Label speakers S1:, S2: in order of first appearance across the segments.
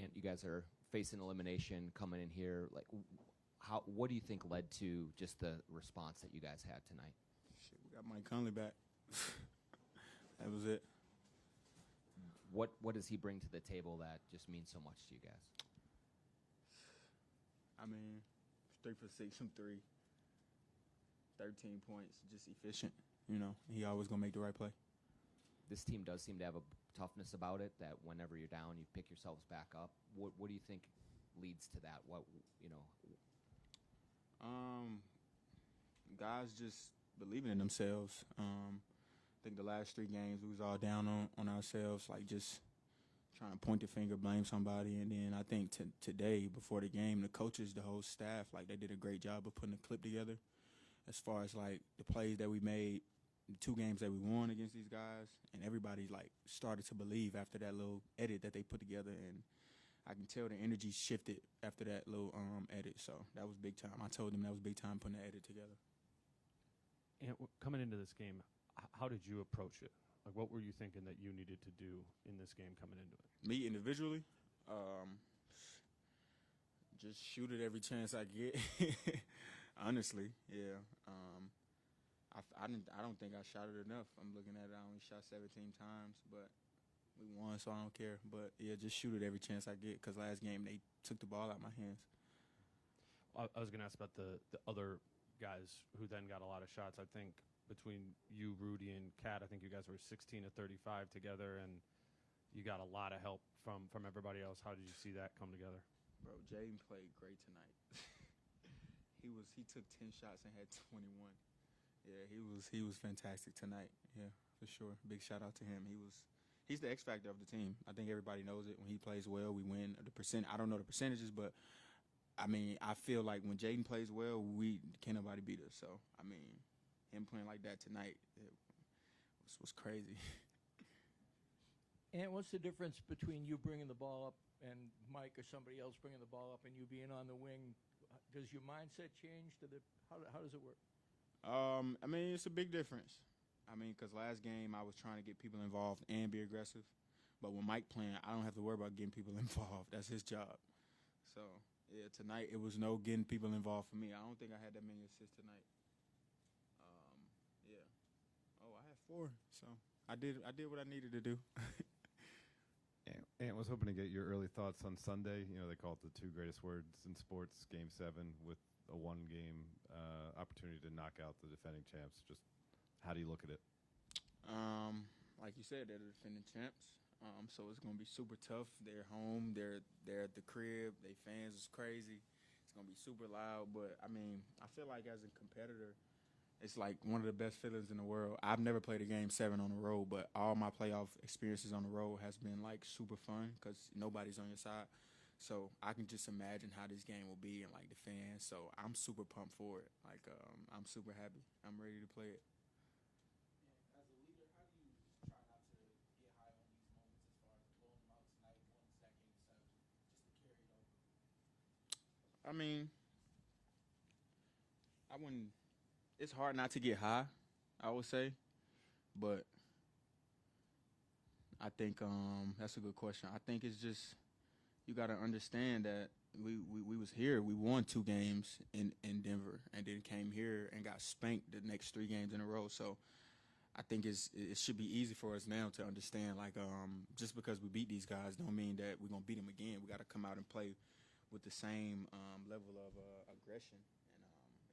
S1: Ant, you guys are facing elimination coming in here. Like, what do you think led to just the response that you guys had tonight?
S2: Shit, we got Mike Conley back. That was it.
S1: What does he bring to the table that just means so much to you guys?
S2: I mean, 3 for 6 from 3, 13 points, just efficient. You know, he always gonna make the right play.
S1: This team does seem to have a toughness about it that whenever you're down, you pick yourselves back up. What do you think leads to that? What
S2: guys just believing in themselves. I think the last 3 games we was all down on ourselves, like just trying to point the finger, blame somebody. And then I think today, before the game, the coaches, the whole staff, like they did a great job of putting a clip together as far as like the plays that we made, the 2 games that we won against these guys, and everybody like started to believe after that little edit that they put together. And I can tell the energy shifted after that little edit. So that was big time. I told them that was big time putting the edit together.
S3: And coming into this game, how did you approach it? Like, what were you thinking that you needed to do in this game coming into it?
S2: Me individually, just shoot it every chance I get. Honestly, yeah. I don't think I shot it enough. I'm looking at it. I only shot 17 times, but we won, so I don't care. But yeah, just shoot it every chance I get. Because last game they took the ball out of my hands.
S3: I was going to ask about the other guys who then got a lot of shots. I think between you, Rudy, and Kat, I think you guys were 16 to 35 together, and you got a lot of help from everybody else. How did you see that come together?
S2: Bro, Jaden played great tonight. He took 10 shots and had 21. Yeah, he was fantastic tonight. Yeah, for sure. Big shout out to him. He's the X factor of the team. I think everybody knows it. When he plays well, we win. I don't know the percentages, but I mean, I feel like when Jaden plays well, can't nobody beat us. So, I mean, him playing like that tonight was crazy.
S4: And what's the difference between you bringing the ball up and Mike or somebody else bringing the ball up and you being on the wing? Does your mindset change? How does it work?
S2: I mean, it's a big difference. I mean, because last game I was trying to get people involved and be aggressive. But when Mike playing, I don't have to worry about getting people involved. That's his job. So, yeah, tonight it was no getting people involved for me. I don't think I had that many assists tonight. Yeah. Oh, I had 4. So I did what I needed to do.
S5: And was hoping to get your early thoughts on Sunday. You know, they call it the 2 greatest words in sports, Game 7, with a 1-game opportunity to knock out the defending champs. Just how do you look at it?
S2: Like you said, they're the defending champs. So it's going to be super tough. They're home. They're at the crib. They fans is crazy. It's going to be super loud. But, I mean, I feel like as a competitor, it's like one of the best feelings in the world. I've never played a Game 7 on the road, but all my playoff experiences on the road has been, like, super fun because nobody's on your side. So I can just imagine how this game will be and, like, the fans. So I'm super pumped for it. Like, I'm super happy. I'm ready to play it.
S6: As a leader, how do you try not to get high on these moments as far as blowing them out tonight once that Game 7, just to carry it over?
S2: I mean, I wouldn't. It's hard not to get high, I would say, but I think that's a good question. I think it's just you got to understand that we was here. We won 2 games in Denver, and then came here and got spanked the next 3 games in a row. So I think it should be easy for us now to understand, like, just because we beat these guys don't mean that we're going to beat them again. We got to come out and play with the same level of aggression. And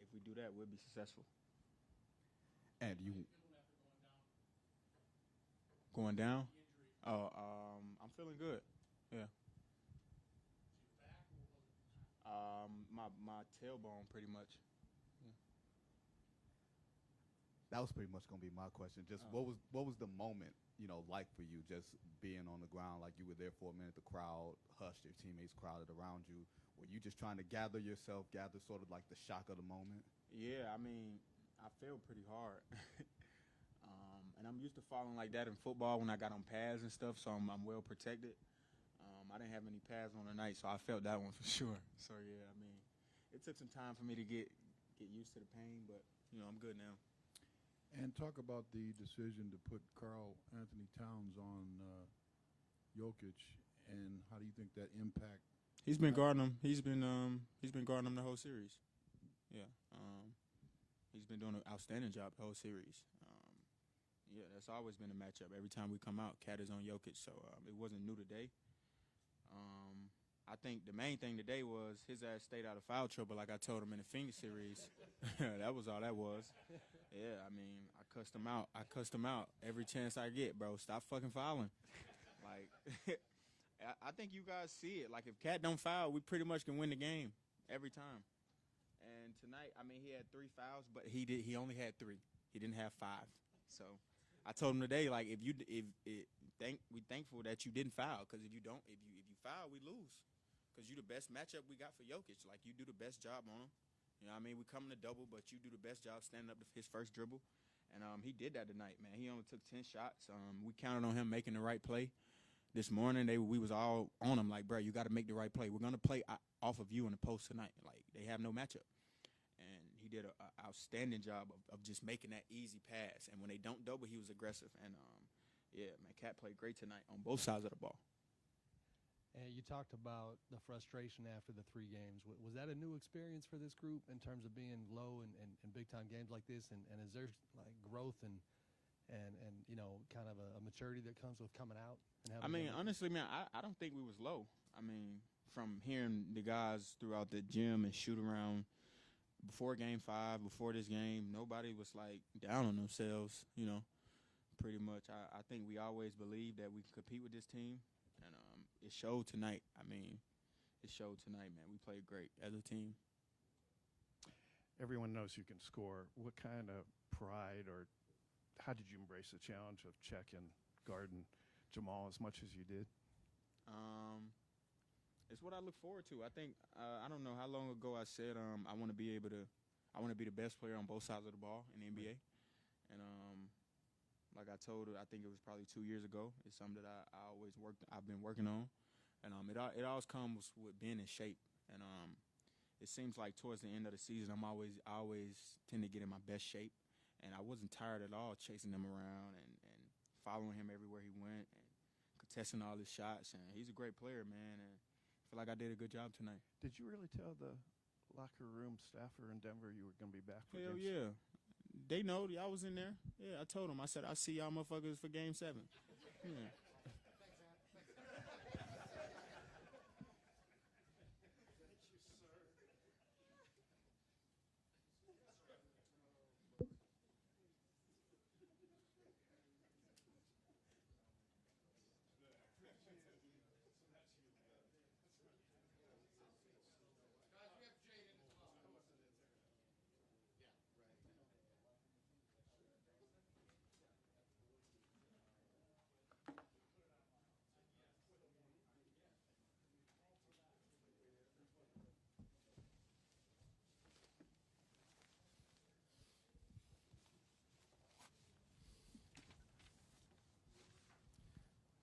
S2: if we do that, we'll be successful.
S5: And you
S2: going down? Oh, I'm feeling good. Yeah. My tailbone pretty much. Yeah.
S5: That was pretty much going to be my question. Just what was the moment, like for you, just being on the ground, like you were there for a minute, the crowd hushed, your teammates crowded around you. Were you just trying to gather yourself, gather sort of like the shock of the moment?
S2: Yeah, I mean, I fell pretty hard. And I'm used to falling like that in football when I got on pads and stuff, so I'm well protected. I didn't have any pads on tonight, so I felt that one for sure. So, yeah, I mean, it took some time for me to get used to the pain, but, I'm good now.
S7: And talk about the decision to put Karl Anthony Towns on Jokic and how do you think that impact?
S2: He's been guarding him. He's been guarding him the whole series. Yeah. He's been doing an outstanding job the whole series. Yeah, that's always been a matchup. Every time we come out, Cat is on Jokic, so it wasn't new today. I think the main thing today was his ass stayed out of foul trouble like I told him in the Phoenix series. That was all that was. Yeah, I mean, I cussed him out. Every chance I get, bro. Stop fucking fouling. Like, I think you guys see it. Like, if Cat don't foul, we pretty much can win the game every time. And tonight, I mean, he had 3 fouls, but he only had 3. He didn't have 5. So I told him today, like, we thankful that you didn't foul, because if you foul, we lose. Because you the best matchup we got for Jokic. Like, you do the best job on him. You know what I mean? We come in the double, but you do the best job standing up to his first dribble. And he did that tonight, man. He only took 10 shots. We counted on him making the right play. This morning, we was all on him, like, bro, you got to make the right play. We're going to play off of you in the post tonight. Like, they have no matchup. And he did an outstanding job of just making that easy pass. And when they don't double, he was aggressive. And, yeah, man, Cat played great tonight on both sides of the ball.
S8: And you talked about the frustration after the 3 games. Was that a new experience for this group in terms of being low in big-time games like this? And is there, like, growth and you know, kind of a maturity that comes with coming out?
S2: I mean, honestly, man, I don't think we was low. I mean, from hearing the guys throughout the gym and shoot around before Game 5, before this game, nobody was, like, down on themselves, you know, pretty much. I think we always believed that we could compete with this team. And it showed tonight. I mean, it showed tonight, man. We played great as a team.
S9: Everyone knows you can score. What kind of pride, or how did you embrace the challenge of checking, guarding Jamal as much as you did?
S2: It's what I look forward to. I think I don't know how long ago I said I want to be the best player on both sides of the ball in the NBA. And like I told her, I think it was probably 2 years ago. It's something that I've been working on, and it always comes with being in shape. And it seems like towards the end of the season, I always tend to get in my best shape, and I wasn't tired at all chasing him around and following him everywhere he went and contesting all his shots. And he's a great player, man, and I feel like I did a good job tonight.
S9: Did you really tell the locker room staffer in Denver you were going to be back for
S2: Hell
S9: Game
S2: yeah. They know I was in there. Yeah, I told them. I said, I'll see y'all motherfuckers for Game 7. Yeah.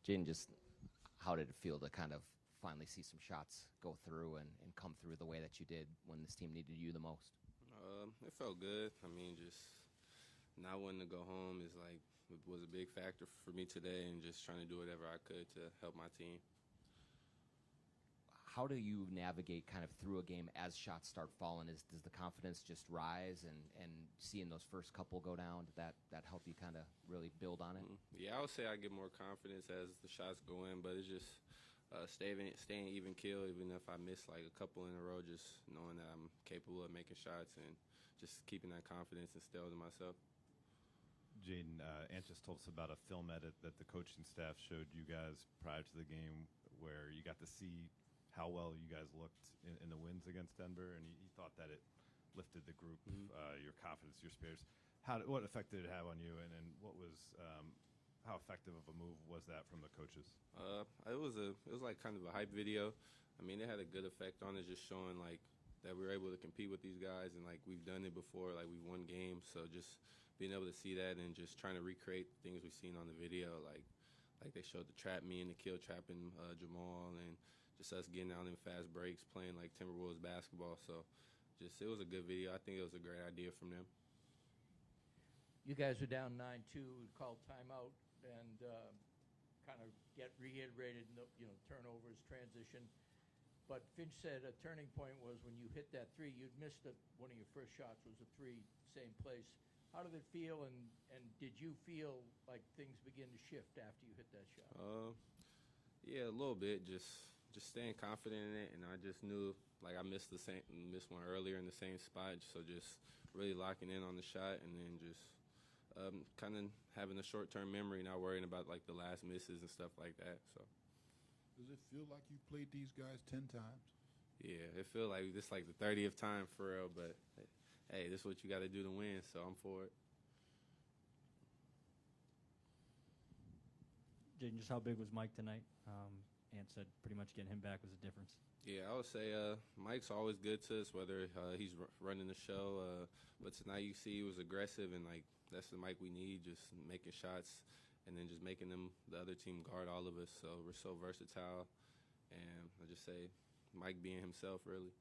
S1: Jaden, just how did it feel to kind of finally see some shots go through and come through the way that you did when this team needed you the most?
S10: It felt good. I mean, just not wanting to go home was a big factor for me today, and just trying to do whatever I could to help my team.
S1: How do you navigate kind of through a game as shots start falling? Does the confidence just rise, and seeing those first couple go down, did that help you kind of really build on it?
S10: Yeah, I would say I get more confidence as the shots go in, but it's just staying even keel, even if I miss like a couple in a row, just knowing that I'm capable of making shots and just keeping that confidence instilled in myself.
S11: Jaden, Ant just told us about a film edit that the coaching staff showed you guys prior to the game where you got to see how well you guys looked in the wins against Denver, and he thought that it lifted the group, your confidence, your spirits. What effect did it have on you, and what was how effective of a move was that from the coaches?
S10: It was like kind of a hype video. I mean, it had a good effect on it, just showing like that we were able to compete with these guys, and like we've done it before, like we've won games. So just being able to see that and just trying to recreate things we've seen on the video, like they showed the trap, me and the kill trapping Jamal, and just us getting out in fast breaks, playing like Timberwolves basketball. So just it was a good video. I think it was a great idea from them.
S4: You guys were down 9-2, called timeout, and kind of get reiterated, turnovers, transition. But Finch said a turning point was when you hit that three. You'd missed one of your first shots was a three, same place. How did it feel, and did you feel like things begin to shift after you hit that shot?
S10: Yeah, a little bit. Just staying confident in it, and I just knew like I missed one earlier in the same spot. So just really locking in on the shot, and then just kind of having a short-term memory, not worrying about like the last misses and stuff like that. So.
S7: Does it feel like you played these guys 10 times?
S10: Yeah, it feels like this like the 30th time for real. But hey, this is what you got to do to win. So I'm for it.
S12: Jaden, just how big was Mike tonight? Ant said pretty much getting him back was a difference.
S10: Yeah, I would say Mike's always good to us, whether he's running the show. But tonight you see he was aggressive, and like that's the Mike we need, just making shots and then just making the other team guard all of us. So we're so versatile, and I just say Mike being himself, really.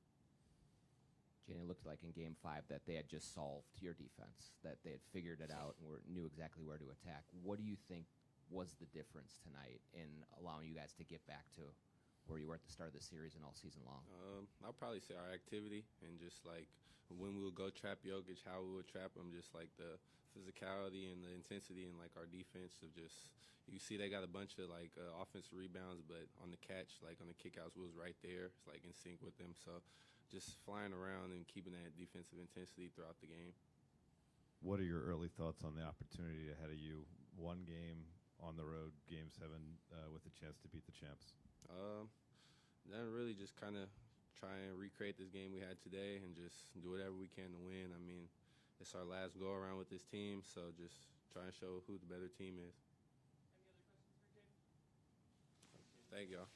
S1: Jane, it looked like in Game 5 that they had just solved your defense, that they had figured it out and knew exactly where to attack. What do you think was the difference tonight in allowing you guys to get back to where you were at the start of the series and all season long?
S10: I'll probably say our activity and just like when we would go trap Jokic, how we would trap him, just like the physicality and the intensity and like our defense of just you see they got a bunch of like offensive rebounds, but on the catch, like on the kickouts, we was right there. It's like in sync with them. So just flying around and keeping that defensive intensity throughout the game.
S11: What are your early thoughts on the opportunity ahead of you? One game on the road, Game 7, with a chance to beat the champs.
S10: Then really just kind of try and recreate this game we had today and just do whatever we can to win. I mean, it's our last go around with this team, so just try and show who the better team is.
S6: Any other questions for Jaden?
S10: Thank y'all.